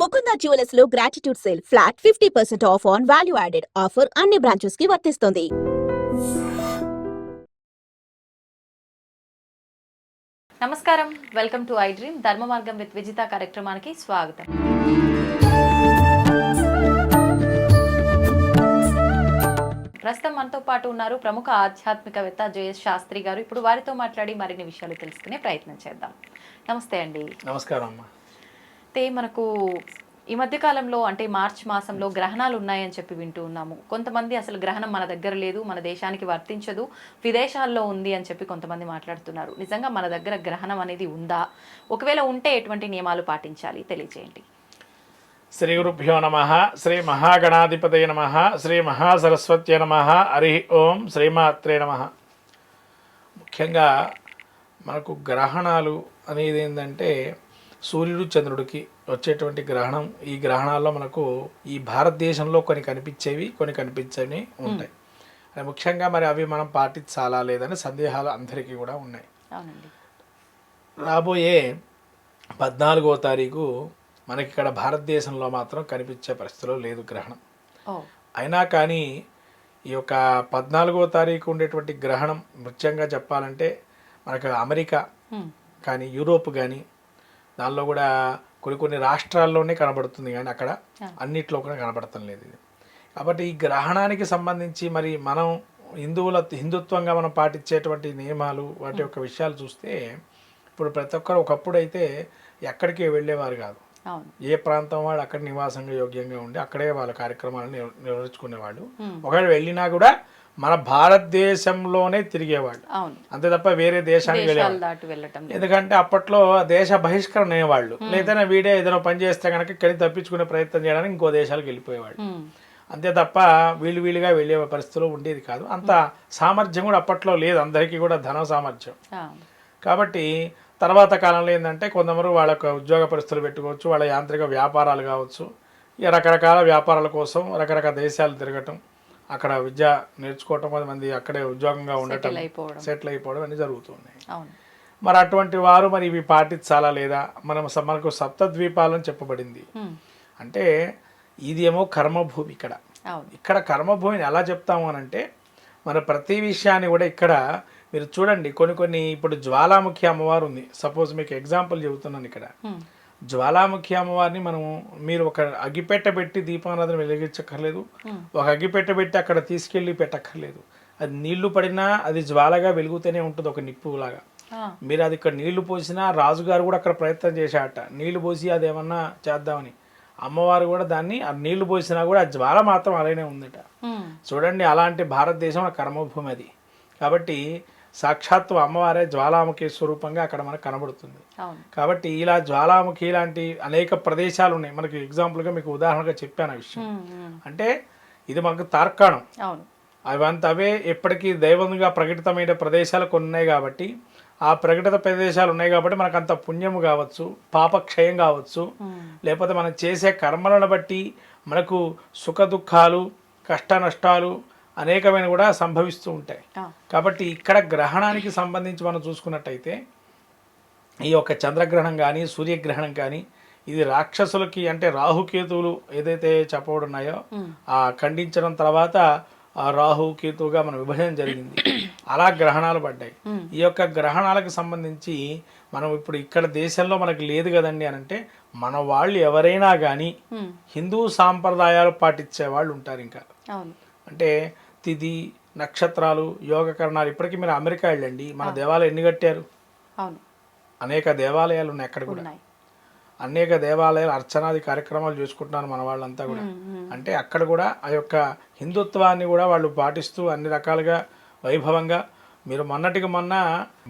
Mukunda jewellers లో gratitude sale flat 50% of on value added offer అన్ని branches కి వర్తిస్తుంది. నమస్కారం, వెల్కమ్ టు ఐ డ్రీమ్ ధర్మ మార్గం విత్ విజిత కార్యక్రమానికి స్వాగతం. ప్రస్తుతం మనతో పాటు ఉన్నారు ప్రముఖ ఆధ్యాత్మికవేత్త జయేష్ శాస్త్రి గారు. ఇప్పుడు వారితో మాట్లాడి మరిన్ని విషయాలు తెలుసుకునే ప్రయత్నం చేద్దాం. నమస్తే అండి. నమస్కారం అమ్మా. అయితే మనకు ఈ మధ్య కాలంలో అంటే మార్చ్ మాసంలో గ్రహణాలు ఉన్నాయని చెప్పి వింటూ ఉన్నాము. కొంతమంది అసలు గ్రహణం మన దగ్గర లేదు, మన దేశానికి వర్తించదు, విదేశాల్లో ఉంది అని చెప్పి కొంతమంది మాట్లాడుతున్నారు. నిజంగా మన దగ్గర గ్రహణం అనేది ఉందా? ఒకవేళ ఉంటే ఎటువంటి నియమాలు పాటించాలి తెలియజేయండి. శ్రీ గురుభ్యో నమః. శ్రీ మహాగణాధిపతయ నమః. శ్రీ మహాసరస్వత్యై నమః. హరి ఓం శ్రీమాత్రే నమః. ముఖ్యంగా మనకు గ్రహణాలు అనేది ఏంటంటే సూర్యుడు చంద్రుడికి వచ్చేటువంటి గ్రహణం. ఈ గ్రహణాల్లో మనకు ఈ భారతదేశంలో కొన్ని కనిపించేవి, కొన్ని కనిపించేవి ఉంటాయి. ముఖ్యంగా మరి అవి మనం పాటించాలా లేదని సందేహాలు అందరికీ కూడా ఉన్నాయి. రాబోయే 14వ తారీఖు మనకి ఇక్కడ భారతదేశంలో మాత్రం కనిపించే పరిస్థితిలో లేదు గ్రహణం. అయినా కానీ ఈ యొక్క 14వ తారీఖు ఉండేటువంటి గ్రహణం ముఖ్యంగా చెప్పాలంటే మనకు అమెరికా కానీ యూరోప్ కానీ దానిలో కూడా కొన్ని రాష్ట్రాల్లోనే కనబడుతుంది, కానీ అక్కడ అన్నిట్లో కూడా కనబడటం లేదు ఇది. కాబట్టి ఈ గ్రహణానికి సంబంధించి మరి మనం హిందుత్వంగా మనం పాటించేటువంటి నియమాలు వాటి యొక్క విషయాలు చూస్తే ఇప్పుడు ప్రతి ఒక్కరు ఒకప్పుడు అయితే ఎక్కడికి వెళ్ళేవారు కాదు. ఏ ప్రాంతం వాళ్ళు అక్కడ నివాసంగా యోగ్యంగా ఉండి అక్కడే వాళ్ళ కార్యక్రమాలను నిర్వహించుకునేవాళ్ళు. ఒకవేళ వెళ్ళినా కూడా మన భారతదేశంలోనే తిరిగేవాళ్ళు, అంతే తప్ప వేరే దేశానికి వెళ్ళేవాళ్ళు. ఎందుకంటే అప్పట్లో దేశ బహిష్కరణ అయ్యేవాళ్ళు, లేదైనా వీడే ఏదైనా పని చేస్తే కనుక ఇక్కడికి తప్పించుకునే ప్రయత్నం చేయడానికి ఇంకో దేశాలకు వెళ్ళిపోయేవాళ్ళు. అంతే తప్ప వీళ్ళుగా వెళ్ళే పరిస్థితులు ఉండేది కాదు. అంత సామర్థ్యం కూడా అప్పట్లో లేదు, అందరికీ కూడా ధన సామర్థ్యం. కాబట్టి తర్వాత కాలంలో ఏంటంటే కొంతమంది వాళ్ళ ఉద్యోగ పరిస్థితులు పెట్టుకోవచ్చు, వాళ్ళ యాంత్రిక వ్యాపారాలు కావచ్చు, ఇక రకరకాల వ్యాపారాల కోసం రకరకాల దేశాలు తిరగటం, అక్కడ విద్య నేర్చుకోవటం, కొంతమంది అక్కడే ఉద్యోగంగా ఉండటం, సెటిల్ అయిపోవడం అన్నీ జరుగుతున్నాయి. మరి అటువంటి వారు మరి ఇవి పాటించాలా లేదా? మనకు సప్తద్వీపాలని చెప్పబడింది. అంటే ఇది ఏమో కర్మభూమి. ఇక్కడ కర్మభూమిని ఎలా చెప్తాము అని అంటే మన ప్రతి విషయాన్ని కూడా ఇక్కడ మీరు చూడండి. కొన్ని ఇప్పుడు జ్వాలాముఖి అమ్మవారు ఉంది. సపోజ్ మీకు ఎగ్జాంపుల్ చెబుతున్నాను. ఇక్కడ జ్వాలాముఖి అమ్మవారిని మీరు ఒక అగ్గిపెట్ట పెట్టి దీపారాధన వెలిగించక్కర్లేదు, ఒక అగ్గిపెట్ట పెట్టి అక్కడ తీసుకెళ్ళి పెట్టక్కర్లేదు. అది నీళ్లు పడినా అది జ్వాలగా వెలుగుతూనే ఉంటుంది, ఒక నిప్పులాగా. మీరు అది ఇక్కడ నీళ్లు పోసినా, రాజుగారు కూడా అక్కడ ప్రయత్నం చేశాట నీళ్లు పోసి అదేమన్నా చేద్దామని. అమ్మవారు కూడా దాన్ని ఆ నీళ్లు పోసినా కూడా ఆ జ్వాల మాత్రం అలానే ఉందట. చూడండి, అలాంటి భారతదేశం కర్మభూమి అది. కాబట్టి సాక్షాత్తు అమ్మవారే జ్వాలాముఖి స్వరూపంగా అక్కడ మనకు కనబడుతుంది. కాబట్టి ఇలా జ్వాలాముఖి లాంటి అనేక ప్రదేశాలు ఉన్నాయి. మనకి ఎగ్జాంపుల్గా మీకు ఉదాహరణగా చెప్పాను ఆ విషయం. అంటే ఇది మనకు తార్కాణం. అవే ఎప్పటికీ దైవంగా ప్రకటితమైన ప్రదేశాలు కొన్ని ఉన్నాయి. కాబట్టి ఆ ప్రకటిత ప్రదేశాలు ఉన్నాయి కాబట్టి మనకు అంత పుణ్యము కావచ్చు, పాపక్షయం కావచ్చు, లేకపోతే మనం చేసే కర్మలను బట్టి మనకు సుఖ దుఃఖాలు, కష్ట నష్టాలు అనేకమైన కూడా సంభవిస్తూ ఉంటాయి. కాబట్టి ఇక్కడ గ్రహణానికి సంబంధించి మనం చూసుకున్నట్టయితే ఈ యొక్క చంద్రగ్రహణం కానీ సూర్యగ్రహణం కానీ ఇది రాక్షసులకి అంటే రాహుకేతువులు ఏదైతే చెప్పబడున్నాయో ఆ ఖండించడం తర్వాత ఆ రాహుకేతువుగా మన విభజన జరిగింది. అలా గ్రహణాలు పడ్డాయి. ఈ యొక్క గ్రహణాలకు సంబంధించి మనం ఇప్పుడు ఇక్కడ దేశంలో మనకు లేదు కదండి అని అంటే మన వాళ్ళు ఎవరైనా కానీ హిందూ సాంప్రదాయాలు పాటించే వాళ్ళు ఉంటారు. ఇంకా అంటే తిథి నక్షత్రాలు యోగకరణాలు. ఇప్పటికీ మీరు అమెరికా వెళ్ళండి, మన దేవాలయం ఎన్ని కట్టారు? అనేక దేవాలయాలు ఉన్నాయి అక్కడ కూడా. అనేక దేవాలయాలు అర్చనాది కార్యక్రమాలు చేసుకుంటున్నారు మన వాళ్ళంతా కూడా. అంటే అక్కడ కూడా ఆ యొక్క హిందుత్వాన్ని కూడా వాళ్ళు పాటిస్తూ అన్ని రకాలుగా వైభవంగా. మీరు మొన్నటికి మొన్న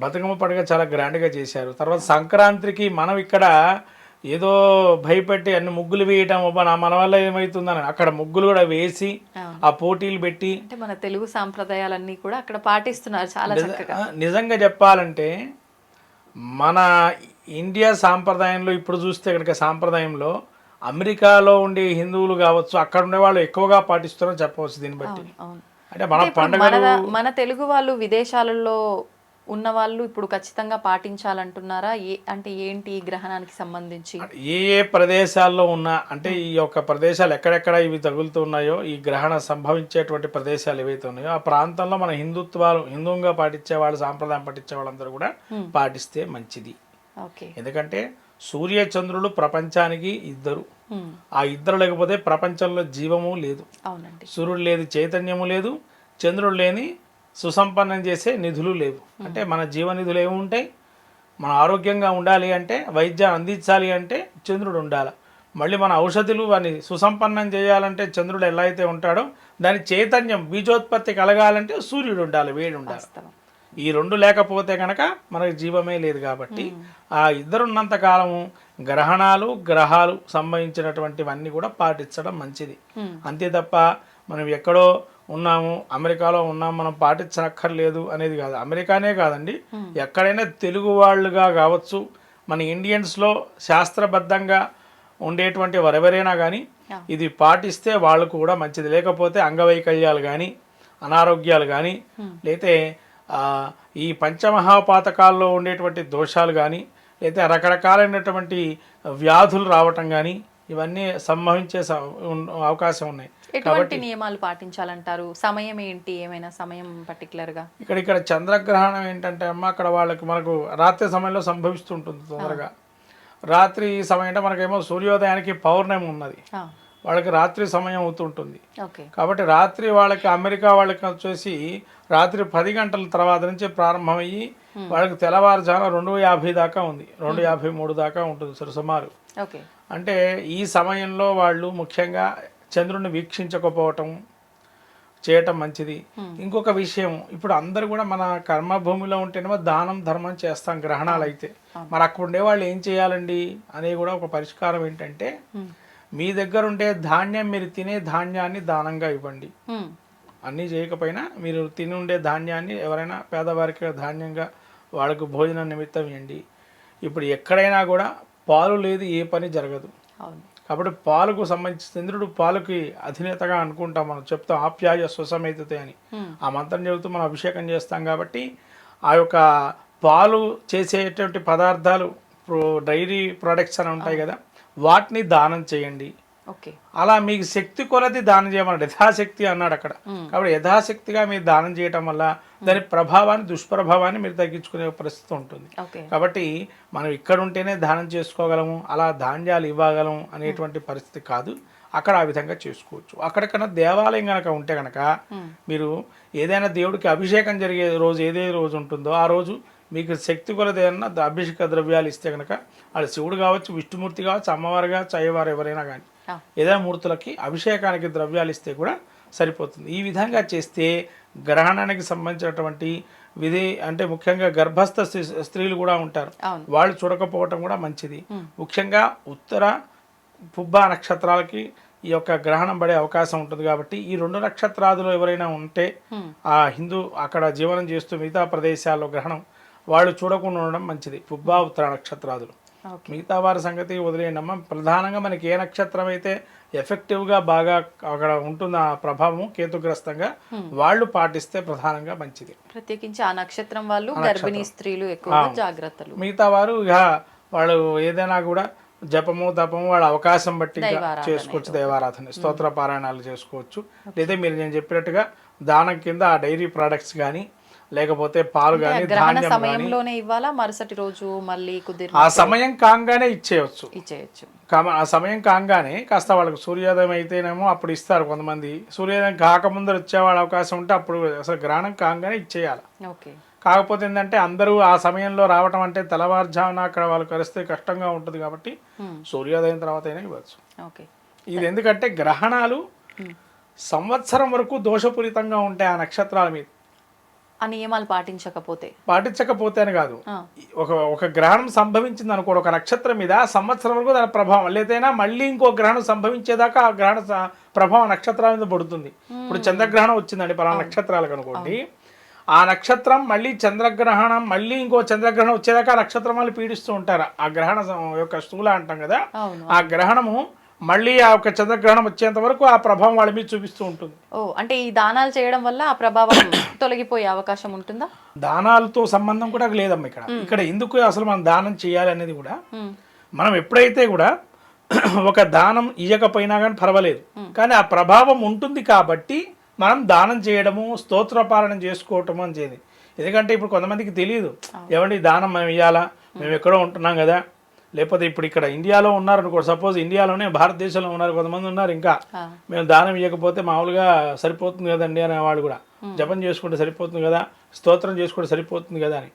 బతుకమ్మ పండుగ చాలా గ్రాండ్గా చేశారు. తర్వాత సంక్రాంతికి మనం ఇక్కడ ఏదో భయపెట్టి అన్ని ముగ్గులు వేయటం మన వల్ల ఏమవుతుందని అక్కడ ముగ్గులు కూడా వేసి ఆ పోటీలు పెట్టి మన తెలుగు సాంప్రదాయాలన్నీ కూడా అక్కడ పాటిస్తున్నారు చాలా చక్కగా. నిజంగా చెప్పాలంటే మన ఇండియా సాంప్రదాయంలో ఇప్పుడు చూస్తే కనుక సాంప్రదాయంలో అమెరికాలో ఉండే హిందువులు కావచ్చు, అక్కడ ఉండే వాళ్ళు ఎక్కువగా పాటిస్తున్నారని చెప్పవచ్చు. దీన్ని బట్టి అంటే మన పండుగ మన తెలుగు వాళ్ళు విదేశాలలో ఉన్న వాళ్ళు ఇప్పుడు ఖచ్చితంగా పాటించాలంటున్నారా? అంటే ఏంటి ఈ గ్రహణానికి సంబంధించి? ఏ ఏ ప్రదేశాల్లో ఉన్నా అంటే ఈ యొక్క ప్రదేశాలు ఎక్కడెక్కడ ఇవి తగులుతున్నాయో, ఈ గ్రహణ సంభవించేటువంటి ప్రదేశాలు ఏవైతే ఉన్నాయో ఆ ప్రాంతంలో మన హిందువుగా పాటించే వాళ్ళు, సాంప్రదాయం పాటించే వాళ్ళందరూ కూడా పాటిస్తే మంచిది. ఓకే. ఎందుకంటే సూర్య చంద్రులు ప్రపంచానికి ఇద్దరు. ఆ ఇద్దరు లేకపోతే ప్రపంచంలో జీవము లేదు. అవునండి. సూర్యుడు లేదు చైతన్యము లేదు, చంద్రుడు లేని సుసంపన్నం చేసే నిధులు లేవు. అంటే మన జీవనిధులు ఏమి ఉంటాయి? మన ఆరోగ్యంగా ఉండాలి అంటే, వైద్యం అందించాలి అంటే చంద్రుడు ఉండాలి. మళ్ళీ మన ఔషధులు వాని సుసంపన్నం చేయాలంటే చంద్రుడు ఎలా అయితే ఉంటాడో, దాని చైతన్యం బీజోత్పత్తి కలగాలంటే సూర్యుడు ఉండాలి, వేడి ఉండాలి. ఈ రెండు లేకపోతే కనుక మనకు జీవమే లేదు. కాబట్టి ఆ ఇద్దరున్నంత కాలము గ్రహణాలు, గ్రహాలు సంబంధించినటువంటివన్నీ కూడా పాటించడం మంచిది. అంతే తప్ప మనం ఎక్కడో ఉన్నాము, అమెరికాలో ఉన్నాము, మనం పాటించనక్కర్లేదు అనేది కాదు. అమెరికానే కాదండి, ఎక్కడైనా తెలుగు వాళ్ళుగా కావచ్చు, మన ఇండియన్స్లో శాస్త్రబద్ధంగా ఉండేటువంటి ఎవరెవరైనా కానీ ఇది పాటిస్తే వాళ్ళకు కూడా మంచిది. లేకపోతే అంగవైకల్యాలు కానీ, అనారోగ్యాలు కానీ, లేతే ఈ పంచమహాపాతకాల్లో ఉండేటువంటి దోషాలు కానీ, లేతే రకరకాలైనటువంటి వ్యాధులు రావటం కానీ ఇవన్నీ సంభవించే అవకాశం ఉన్నాయి. ఎటువంటి నియమాలు పాటించాలంటారు? సమయం ఏంటి? ఏమైనా సమయం పర్టికులర్ గా? ఇక్కడ చంద్రగ్రహణం ఏంటంటే అమ్మ, అక్కడ మనకు రాత్రి సమయంలో సంభవిస్తుంటుంది తొందరగా. రాత్రి సమయం అంటే మనకేమో సూర్యోదయానికి పౌర్ణమి ఉన్నది, వాళ్ళకి రాత్రి సమయం అవుతుంటుంది. కాబట్టి రాత్రి వాళ్ళకి, అమెరికా వాళ్ళకి వచ్చేసి రాత్రి 10 గంటల తర్వాత నుంచి ప్రారంభమయ్యి వాళ్ళకి తెల్లవారుజామున 2:50 దాకా ఉంది, 2:53 దాకా ఉంటుంది సుమారు. అంటే ఈ సమయంలో వాళ్ళు ముఖ్యంగా చంద్రుడిని వీక్షించకపోవటం చేయటం మంచిది. ఇంకొక విషయం, ఇప్పుడు అందరూ కూడా మన కర్మభూమిలో ఉంటేనేమో దానం ధర్మం చేస్తాం గ్రహణాలు అయితే. మరి అక్కడ ఉండే వాళ్ళు ఏం చేయాలండి అనేది కూడా ఒక పరిష్కారం ఏంటంటే, మీ దగ్గర ఉండే ధాన్యం, మీరు తినే ధాన్యాన్ని దానంగా ఇవ్వండి. అన్నీ చేయకపోయినా మీరు తిని ఉండే ధాన్యాన్ని ఎవరైనా పేదవారికి ధాన్యంగా వాళ్ళకు భోజనం నిమిత్తం ఇవ్వండి. ఇప్పుడు ఎక్కడైనా కూడా పాలు లేదు ఏ పని జరగదు. కాబట్టి పాలకు సంబంధించి చంద్రుడు పాలకి అధినేతగా అనుకుంటాం, మనం చెప్తాం ఆప్యాయ స్వసమేతతే అని. ఆ మంత్రం చెబుతూ మనం అభిషేకం చేస్తాం. కాబట్టి ఆ యొక్క పాలు చేసేటువంటి పదార్థాలు, డైరీ ప్రొడక్ట్స్ అని ఉంటాయి కదా, వాటిని దానం చేయండి. అలా మీకు శక్తి కొలది దానం చేయమన్నాడు, యథాశక్తి అన్నాడు అక్కడ. కాబట్టి యథాశక్తిగా మీరు దానం చేయటం వల్ల దాని ప్రభావాన్ని, దుష్ప్రభావాన్ని మీరు తగ్గించుకునే పరిస్థితి ఉంటుంది. కాబట్టి మనం ఇక్కడ ఉంటేనే దానం చేసుకోగలము, అలా ధాన్యాలు ఇవ్వగలం అనేటువంటి పరిస్థితి కాదు. అక్కడ ఆ విధంగా చేసుకోవచ్చు. అక్కడికన్నా దేవాలయం కనుక ఉంటే కనుక మీరు ఏదైనా దేవుడికి అభిషేకం జరిగే రోజు ఏదే రోజు ఉంటుందో ఆ రోజు మీకు శక్తి కొలదేదన్నా అభిషేక ద్రవ్యాలు ఇస్తే కనుక, అది శివుడు కావచ్చు, విష్ణుమూర్తి కావచ్చు, అమ్మవారు కావచ్చు, అయ్యవారు ఎవరైనా కానీ ఏదైనా మూర్తులకి అభిషేకానికి ద్రవ్యాలు ఇస్తే కూడా సరిపోతుంది. ఈ విధంగా చేస్తే గ్రహణానికి సంబంధించినటువంటి విధి అంటే ముఖ్యంగా గర్భస్థ స్త్రీలు కూడా ఉంటారు, వాళ్ళు చూడకపోవటం కూడా మంచిది. ముఖ్యంగా ఉత్తర పుబ్బ నక్షత్రాలకి ఈ యొక్క గ్రహణం పడే అవకాశం ఉంటుంది. కాబట్టి ఈ 2 నక్షత్రాదులు ఎవరైనా ఉంటే ఆ అక్కడ జీవనం చేస్తూ మిగతా ప్రదేశాల్లో గ్రహణం వాళ్ళు చూడకుండా ఉండడం మంచిది. పుబ్బ ఉత్తర నక్షత్రాదులు, మిగతా వారి సంగతి వదిలేయమ్మా. ప్రధానంగా మనకి ఏ నక్షత్రం అయితే ఎఫెక్టివ్గా బాగా అక్కడ ఉంటుంది ఆ ప్రభావం కేతుగ్రస్తంగా, వాళ్ళు పాటిస్తే ప్రధానంగా మంచిది. ప్రత్యేకించి ఆ నక్షత్రం వాళ్ళు, గర్భిణీ స్త్రీలు ఎక్కువ జాగ్రత్తలు. మిగతా వారు వాళ్ళు ఏదైనా కూడా జపము తపము వాళ్ళ అవకాశం బట్టి చేసుకోవచ్చు. దైవారాధన, స్తోత్ర పారాయణాలు చేసుకోవచ్చు. లేదా నేను చెప్పినట్టుగా దానం కింద ఆ డైరీ ప్రొడక్ట్స్ కానీ, లేకపోతే పాలు కానీ, ధాన్యం సమయంలోనే ఇవ్వాలా, మరుసటి రోజు మళ్ళీ కుదిరి ఆ సమయం కాగానే ఇచ్చేయచ్చు. ఆ సమయం కాగానే కాస్త వాళ్ళకి సూర్యోదయం అయితేనేమో అప్పుడు ఇస్తారు కొంతమంది. సూర్యోదయం కాకముందర వచ్చేవాళ్ళ అవకాశం ఉంటే అప్పుడు అసలు గ్రహణం కాగానే ఇచ్చేయాలి. కాకపోతే ఏంటంటే అందరూ ఆ సమయంలో రావటం అంటే తెల్లవారుజామున అక్కడ వాళ్ళు కలిస్తే కష్టంగా ఉంటుంది. కాబట్టి సూర్యోదయం తర్వాత అయినా ఇవ్వచ్చు. ఇది ఎందుకంటే గ్రహణాలు సంవత్సరం వరకు దోషపూరితంగా ఉంటాయి ఆ నక్షత్రాల మీద. ఆ నియమాలు పాటించకపోతే అని కాదు, ఒక గ్రహణం సంభవించింది అనుకోండి ఒక నక్షత్రం మీద, సంవత్సరం వరకు దాని ప్రభావం లేదైనా మళ్ళీ ఇంకో గ్రహణం సంభవించేదాకా ఆ గ్రహణ ప్రభావం నక్షత్రాల మీద పడుతుంది. ఇప్పుడు చంద్రగ్రహణం వచ్చిందండి పలానా నక్షత్రాలకు అనుకోండి, ఆ నక్షత్రం మళ్ళీ చంద్రగ్రహణం, మళ్ళీ ఇంకో చంద్రగ్రహణం వచ్చేదాకా ఆ నక్షత్రం వాళ్ళు పీడిస్తూ ఉంటారు. ఆ గ్రహణ యొక్క స్థూల అంటాం కదా, ఆ గ్రహణము మళ్ళీ ఆ యొక్క చంద్రగ్రహణం వచ్చేంత వరకు ఆ ప్రభావం వాళ్ళ మీద చూపిస్తూ ఉంటుంది. అంటే ఈ దానాలు చేయడం వల్ల ఆ ప్రభావం తొలగిపోయే అవకాశం ఉంటుందా? దానాలతో సంబంధం కూడా లేదమ్మా ఇక్కడ. ఇక్కడ ఎందుకు అసలు మనం దానం చేయాలి అనేది కూడా, మనం ఎప్పుడైతే కూడా ఒక దానం ఇవ్వకపోయినా కానీ పర్వాలేదు, కానీ ఆ ప్రభావం ఉంటుంది కాబట్టి మనం దానం చేయడము, స్తోత్రపాలనం చేసుకోవటము అనేది. ఎందుకంటే ఇప్పుడు కొంతమందికి తెలియదు, ఏమండి దానం మేము ఇవ్వాలా, మేము ఎక్కడో ఉంటున్నాం కదా, లేకపోతే ఇప్పుడు ఇక్కడ ఇండియాలో ఉన్నారనుకో, సపోజ్ ఇండియాలోనే భారతదేశంలో ఉన్నారు కొంతమంది ఉన్నారు, ఇంకా మేము దానం ఇవ్వకపోతే మామూలుగా సరిపోతుంది కదండి అనే వాళ్ళు కూడా, జపం చేసుకుంటే సరిపోతుంది కదా, స్తోత్రం చేసుకుంటే సరిపోతుంది కదా అని.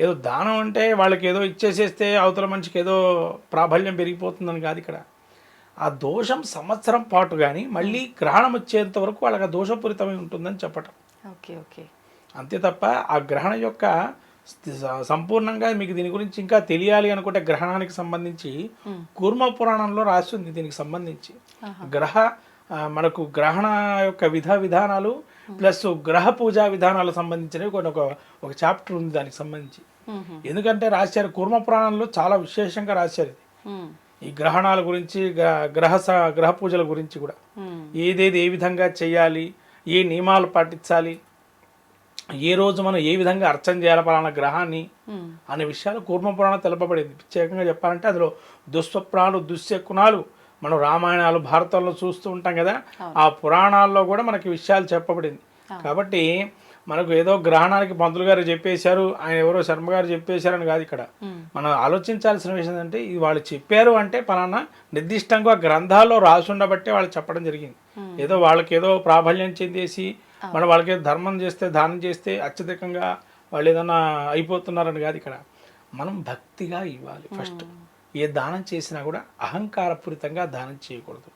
ఏదో దానం అంటే వాళ్ళకి ఏదో ఇచ్చేసేస్తే అవతల మనిషికి ఏదో ప్రాబల్యం పెరిగిపోతుందని కాదు ఇక్కడ. ఆ దోషం సంవత్సరం పాటు కానీ మళ్ళీ గ్రహణం వచ్చేంత వరకు వాళ్ళకి ఆ దోషపూరితమై ఉంటుందని చెప్పటం. ఓకే ఓకే, అంతే తప్ప ఆ గ్రహణం యొక్క సంపూర్ణంగా మీకు దీని గురించి ఇంకా తెలియాలి అనుకుంటే గ్రహణానికి సంబంధించి కూర్మ పురాణంలో రాసి ఉంది దీనికి సంబంధించి. మనకు గ్రహణ యొక్క విధానాలు ప్లస్ గ్రహ పూజా విధానాలకు సంబంధించినవి కొన్ని ఒక చాప్టర్ ఉంది దానికి సంబంధించి. ఎందుకంటే రాశారు కూర్మ పురాణంలో చాలా విశేషంగా రాశారు ఇది, ఈ గ్రహణాల గురించి, గ్రహ పూజల గురించి కూడా, ఏదేది ఏ విధంగా చేయాలి, ఏ నియమాలు పాటించాలి, ఏ రోజు మనం ఏ విధంగా అర్చన చేయాలి పలానా గ్రహాన్ని అనే విషయాలు కూర్మ పురాణం తెలపబడింది. ప్రత్యేకంగా చెప్పాలంటే అందులో దుస్వప్నాలు, దుశ్శకునాలు మనం రామాయణాలు, భారతంలో చూస్తూ ఉంటాం కదా, ఆ పురాణాల్లో కూడా మనకి విషయాలు చెప్పబడింది. కాబట్టి మనకు ఏదో గ్రహణానికి పంతులు గారు చెప్పేశారు, ఆయన ఎవరో శర్మ గారు చెప్పేశారని కాదు. ఇక్కడ మనం ఆలోచించాల్సిన విషయం ఏంటంటే, ఇది వాళ్ళు చెప్పారు అంటే పలానా నిర్దిష్టంగా గ్రంథాల్లో రాసి ఉండబట్టే వాళ్ళు చెప్పడం జరిగింది. ఏదో వాళ్ళకి ఏదో ప్రాబల్యం చెందేసి మనం వాళ్ళకి ధర్మం చేస్తే, దానం చేస్తే అత్యధికంగా వాళ్ళు ఏదైనా అయిపోతున్నారని కాదు. ఇక్కడ మనం భక్తిగా ఇవ్వాలి. ఫస్ట్ ఏ దానం చేసినా కూడా అహంకారపూరితంగా దానం చేయకూడదు,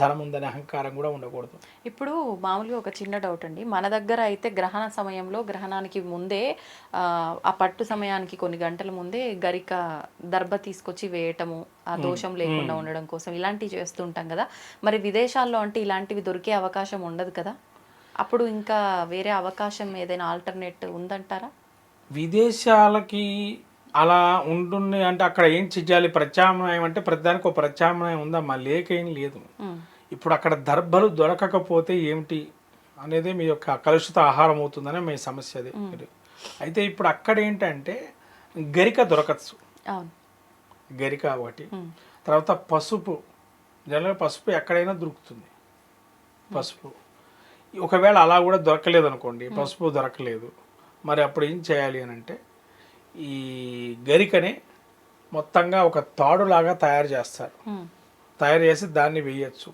ధనం ఉందనే అహంకారం కూడా ఉండకూడదు. ఇప్పుడు మామూలుగా ఒక చిన్న డౌట్ అండి, మన దగ్గర అయితే గ్రహణ సమయంలో, గ్రహణానికి ముందే ఆ పట్టు సమయానికి కొన్ని గంటల ముందే గరిక దర్భ తీసుకొచ్చి వేయటము, ఆ దోషం లేకుండా ఉండడం కోసం ఇలాంటివి చేస్తుంటాం కదా. మరి విదేశాల్లో అంటే ఇలాంటివి దొరికే అవకాశం ఉండదు కదా, అప్పుడు ఇంకా వేరే అవకాశం ఏదైనా ఆల్టర్నేట్ ఉందంటారా? విదేశాలకి అలా ఉంటుంది అంటే అక్కడ ఏం చెయ్యాలి, ప్రత్యామ్నాయం అంటే ప్రతిదానికి ఒక ప్రత్యామ్నాయం ఉందమ్మా, లేకేం లేదు. ఇప్పుడు అక్కడ దర్భలు దొరకకపోతే ఏమిటి అనేది మీ యొక్క కలుషిత ఆహారం అవుతుందనే మీ సమస్య అది. అయితే ఇప్పుడు అక్కడ ఏంటంటే గరిక దొరకచ్చు, గరిక ఒకటి. తర్వాత పసుపు, జనరల్గా పసుపు ఎక్కడైనా దొరుకుతుంది. పసుపు ఒకవేళ అలా కూడా దొరకలేదు అనుకోండి, పసుపు దొరకలేదు, మరి అప్పుడు ఏం చేయాలి అని అంటే, ఈ గరికని మొత్తంగా ఒక తాడులాగా తయారు చేస్తారు, తయారు చేసి దాన్ని వేయచ్చు.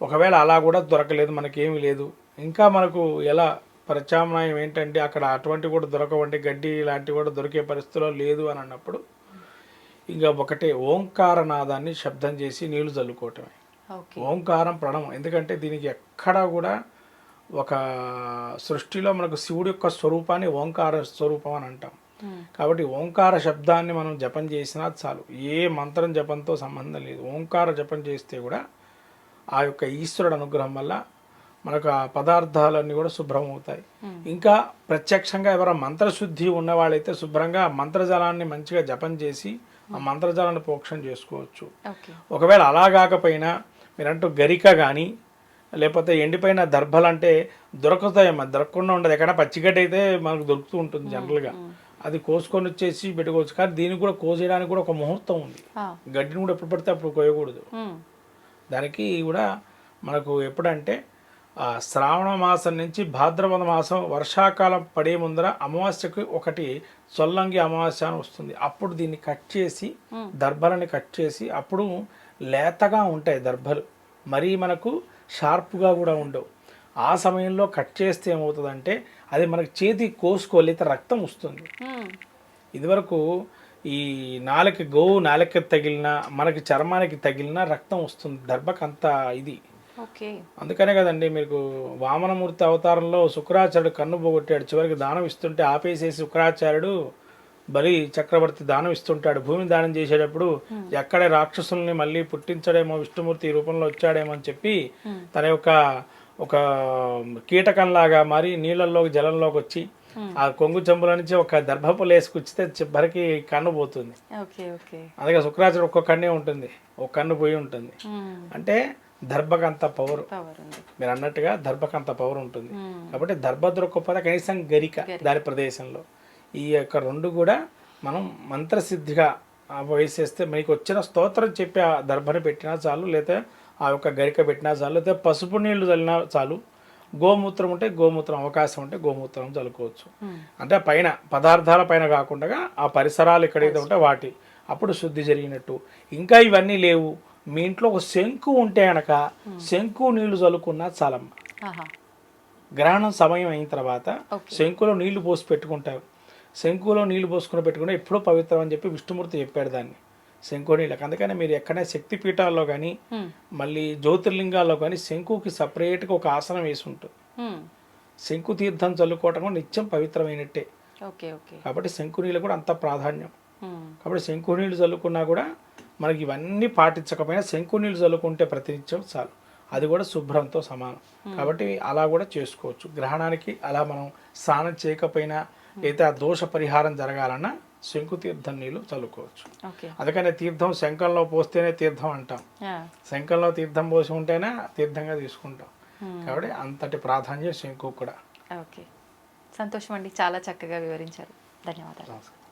ఒకవేళ అలా కూడా దొరకలేదు, మనకేమీ లేదు, ఇంకా మనకు ఎలా ప్రత్యామ్నాయం ఏంటంటే అక్కడ అటువంటి కూడా దొరకవండి, గడ్డి లాంటివి కూడా దొరికే పరిస్థితిలో లేదు అని అన్నప్పుడు ఇంకా ఒకటే ఓంకార నాదాన్ని శబ్దం చేసి నీళ్లు చల్లుకోవటమే. ఓంకారం ప్రణవం. ఎందుకంటే దీనికి ఎక్కడా కూడా ఒక సృష్టిలో మనకు శివుడి యొక్క స్వరూపాన్ని ఓంకార స్వరూపం అని అంటాం. కాబట్టి ఓంకార శబ్దాన్ని మనం జపం చేసినా చాలు, ఏ మంత్రం జపంతో సంబంధం లేదు. ఓంకార జపం చేస్తే కూడా ఆ యొక్క ఈశ్వరుడు అనుగ్రహం వల్ల మనకు ఆ పదార్థాలన్నీ కూడా శుభ్రం అవుతాయి. ఇంకా ప్రత్యక్షంగా ఎవరైనా మంత్రశుద్ధి ఉన్నవాళ్ళైతే శుభ్రంగా మంత్రజలాన్ని మంచిగా జపం చేసి ఆ మంత్రజలాన్ని ప్రోక్షణ చేసుకోవచ్చు. ఒకవేళ అలా కాకపోయినా మీరంటూ గరిక కానీ లేకపోతే ఎండిపోయిన దర్భలు అంటే దొరుకుతాయమ్మా, దొరకకుండా ఉండదు. ఎక్కడ పచ్చిగడ్డి అయితే మనకు దొరుకుతూ ఉంటుంది జనరల్గా, అది కోసుకొని వచ్చేసి పెట్టుకోవచ్చు. కానీ దీనికి కూడా కోసేయడానికి కూడా ఒక ముహూర్తం ఉంది, గడ్డిని కూడా ఎప్పుడు పడితే అప్పుడు కోయకూడదు. దానికి కూడా మనకు ఎప్పుడంటే శ్రావణ మాసం నుంచి భాద్రపద మాసం వర్షాకాలం పడే ముందర అమావాస్యకు ఒకటి సొల్లంగి అమావాస్య అని వస్తుంది. అప్పుడు దీన్ని కట్ చేసి దర్భలని కట్ చేసి, అప్పుడు లేతగా ఉంటాయి దర్భలు, మరీ మనకు షార్ప్గా కూడా ఉండవు. ఆ సమయంలో కట్ చేస్తే ఏమవుతుందంటే అది మనకి చేతికి కోసుకోలేక రక్తం వస్తుంది. ఇదివరకు ఈ గోవు నాలుక తగిలిన, మనకి చర్మానికి తగిలిన రక్తం వస్తుంది దర్భకు, అంత ఇది. అందుకనే కదండి మీకు వామనమూర్తి అవతారంలో శుక్రాచార్యుడు కన్ను పోగొట్టాడు, చివరికి దానం ఇస్తుంటే ఆపేసేసి శుక్రాచార్యుడు బలి చక్రవర్తి దానం ఇస్తుంటాడు. భూమిని దానం చేసేటప్పుడు ఎక్కడే రాక్షసుల్ని మళ్ళీ పుట్టించడేమో, విష్ణుమూర్తి రూపంలో వచ్చాడేమో అని చెప్పి తన యొక్క ఒక కీటకంలాగా మారి నీళ్ళల్లోకి జలంలోకి వచ్చి ఆ కొంగు చెంబుల నుంచి ఒక దర్భపు లేసి కుచ్చితే చివరికి కన్ను పోతుంది. Okay okay. అందుకే శుక్రాచార్యుడు ఒక్క కన్నే ఉంటుంది, ఒక కన్ను పోయి ఉంటుంది. అంటే దర్భకంత పవర్, పవర్ ఉంది మీరు అన్నట్టుగా దర్భకంత పవర్ ఉంటుంది. కాబట్టి దర్భ దొరకకపోతే కనీసం గరిక దాని ప్రదేశంలో ఈ యొక్క రెండు కూడా మనం మంత్రసిద్ధిగా వేసేస్తే మీకు వచ్చిన స్తోత్రం చెప్పి ఆ దర్భను పెట్టినా చాలు, లేదా ఆ యొక్క గరిక పెట్టినా చాలు, లేదా పసుపు నీళ్లు చల్లినా చాలు. గోమూత్రం ఉంటే గోమూత్రం, అవకాశం ఉంటే గోమూత్రం చల్లుకోవచ్చు. అంటే పైన పదార్థాల పైన కాకుండా ఆ పరిసరాలు ఎక్కడైతే ఉంటే వాటి అప్పుడు శుద్ధి జరిగినట్టు. ఇంకా ఇవన్నీ లేవు, మీ ఇంట్లో ఒక శంకు ఉంటే కనుక శంకు నీళ్లు చల్లుకున్నా చాలమ్మ. గ్రహణం సమయం అయిన తర్వాత శంకులో నీళ్లు పోసి పెట్టుకుంటారు. శంకులో నీళ్లు పోసుకుని పెట్టుకుంటే ఎప్పుడూ పవిత్రం అని చెప్పి విష్ణుమూర్తి చెప్పాడు దాన్ని, శంకు నీళ్ళకి. అందుకని మీరు ఎక్కడైనా శక్తిపీఠాల్లో కానీ మళ్ళీ జ్యోతిర్లింగాల్లో కానీ శంకుకి సపరేట్గా ఒక ఆసనం వేసి ఉంటుంది. శంకు తీర్థం చల్లుకోవటం కూడా నిత్యం పవిత్రమైనట్టే. కాబట్టి శంకు నీళ్ళు కూడా అంత ప్రాధాన్యం. కాబట్టి శంకు నీళ్ళు చల్లుకున్నా కూడా మనకి ఇవన్నీ పాటించకపోయినా శంకు నీళ్ళు చల్లుకుంటే ప్రతినిత్యం చాలు, అది కూడా శుభ్రంతో సమానం. కాబట్టి అలా కూడా చేసుకోవచ్చు. గ్రహణానికి అలా మనం స్నానం చేయకపోయినా అయితే ఆ దోష పరిహారం జరగాలన్నా శంకు తీర్థం నీళ్ళు చల్లుకోవచ్చు. అందుకనే తీర్థం శంఖంలో పోస్తేనే తీర్థం అంటాం, శంఖంలో తీర్థం పోసి ఉంటేనే తీర్థంగా తీసుకుంటాం. కాబట్టి అంతటి ప్రాధాన్యం శంకు కూడా. ఓకే, సంతోషం అండి, చాలా చక్కగా వివరించారు. ధన్యవాదాలు. నమస్కారం.